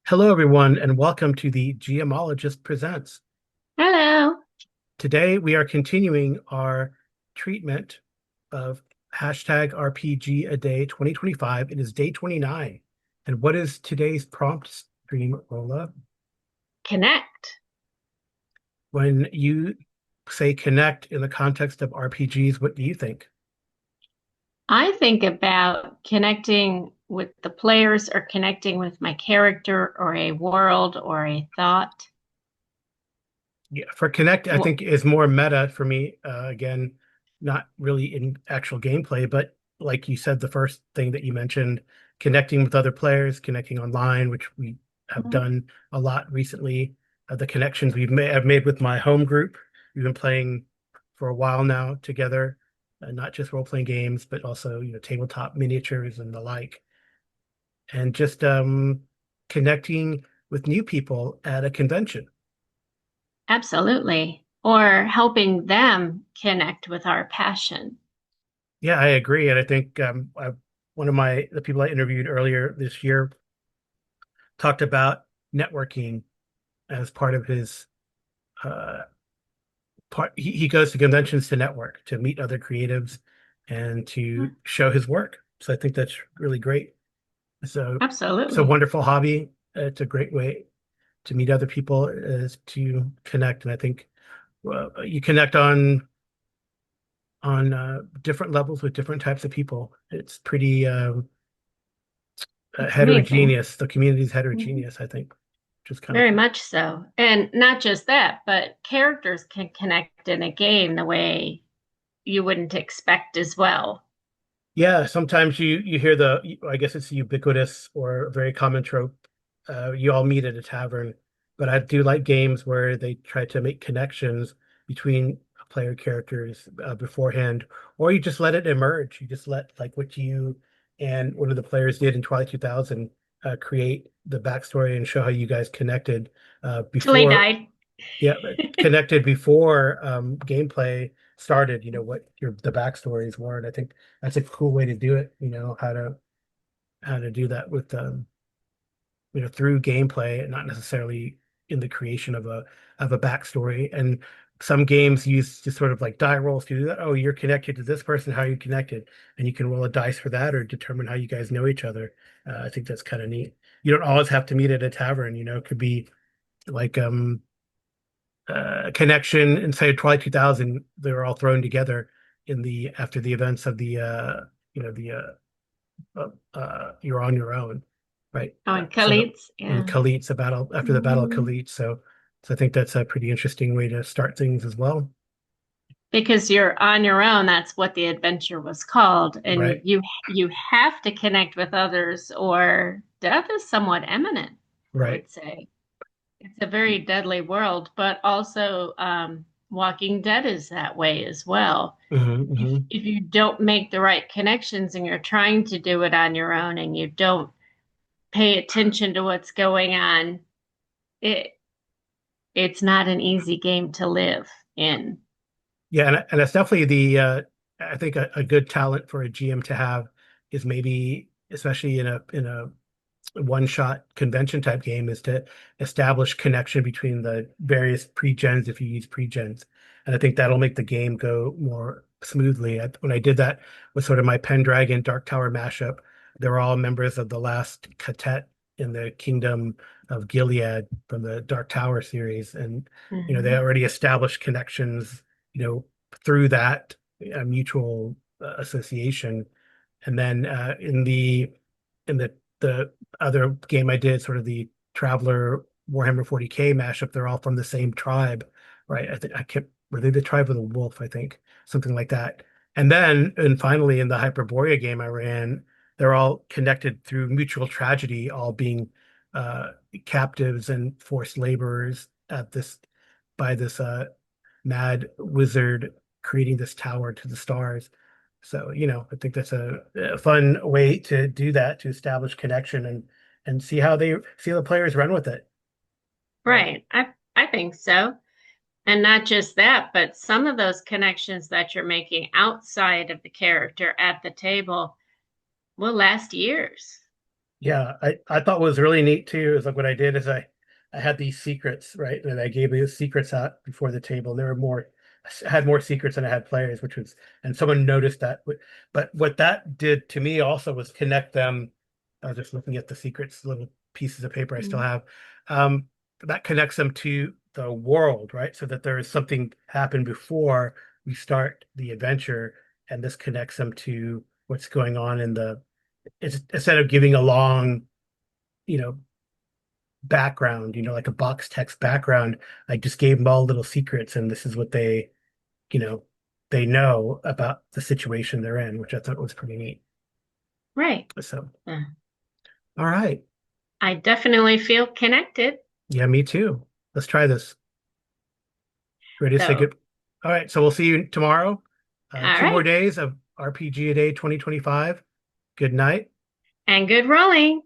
Hello, everyone, and welcome to the Geomologist Presents. Hello. Today, we are continuing our treatment of hashtag RPGaDay2025. It is day 29. And what is today's prompt stream, Rolla? Connect. When you say connect in the context of RPGs, what do you think? I think about connecting with the players or connecting with my character or a world or a thought. Yeah, for Connect, I Well, think is more meta for me. Again, not really in actual gameplay, but like you said, the first thing that you mentioned, connecting with other players, connecting online, which we have mhm, done a lot recently. The connections I've made with my home group. We've been playing for a while now together, not just role-playing games, but also tabletop miniatures and the like, and just connecting with new people at a convention. absolutely. Or helping them connect with our passion. Yeah, I agree, and I think one of the people I interviewed earlier this year talked about networking as part of his uh, part. He goes to conventions to network, to meet other creatives, and to show his work. So I think that's really great. So it's a Absolutely. wonderful hobby. It's a great way to meet other people, is to connect, and I think you connect on different levels with different types of people. It's pretty It's amazing. heterogeneous. The community is Mhm. heterogeneous, I think, which is kind of Very cool. much so. And not just that, but characters can connect in a game the way you wouldn't expect as well. Yeah, sometimes you hear I guess it's ubiquitous or very common trope. You all meet at a tavern, but I do like games where they try to make connections between player characters beforehand, or you just let it emerge. You just let like what you and one of the players did in Twilight 2000 create the backstory and show how you guys connected Till they before. died. Yeah, but connected before gameplay started, what the backstories were. And I think that's a cool way to do it, how to do that with through gameplay and not necessarily in the creation of a backstory. And some games use just sort of like die rolls to do that. Oh, you're connected to this person, how are you connected? And you can roll a dice for that or determine how you guys know each other. I think that's kind of neat. You don't always have to meet at a tavern, it could be like connection inside Twilight 2000. They were all thrown together in the after the events of the you're on your own, right? Oh, and So Khalid's, in yeah. Khalid, the battle after the Battle of Mhm. Khalid. So I think that's a pretty interesting way to start things as well, Because you're on your own, that's what the adventure was called, and right? you have to connect with others, or death is somewhat imminent, I Right. would say. It's a very deadly world, but also Walking Dead is that way as well. Hmm. If Hmm. if you don't make the right connections and you're trying to do it on your own and you don't pay attention to what's going on, it it's not an easy game to live in. Yeah, and that's definitely the I think a good talent for a GM to have is maybe especially in a one-shot convention type game is to establish connection between the various pre-gens if you use pre-gens. And I think that'll make the game go more smoothly. When I did that with sort of my Pendragon Dark Tower mashup, they were all members of the last Catet in the Kingdom of Gilead from the Dark Tower series. And, they Mhm. already established connections, through that mutual association. And then in the other game I did, sort of the Traveler Warhammer 40K mashup, they're all from the same tribe, right? I think I can't were they the tribe of the wolf, I think, something like that. And finally in the Hyperborea game I ran, they're all connected through mutual tragedy, all being uh captives and forced laborers at this by this mad wizard creating this tower to the stars. So, I think that's a fun way to do that, to establish connection and see how the players run with it. Right. Right. I think so. And not just that, but some of those connections that you're making outside of the character at the table will last years. Yeah, I thought what was really neat too is like what I did is I had these secrets, right? And I gave these secrets out before the table. And there were more, I had more secrets than I had players, which was, and someone noticed that. But what that did to me also was connect them. I was just looking at the secrets, little pieces of paper I still Mm. have. Um, that connects them to the world, right? So that there is something happened before we start the adventure, and this connects them to what's going on in the it's instead of giving a long, you know, background, like a box text background, I just gave them all little secrets, and this is what you know, they know about the situation they're in, which I thought was pretty neat. Right. So, Uh, all right. I definitely feel connected. Yeah, me too. Let's try this. Ready to say So, good? All right. So we'll see you tomorrow. all Two more right. days of RPG a Day 2025. Good night. And good rolling.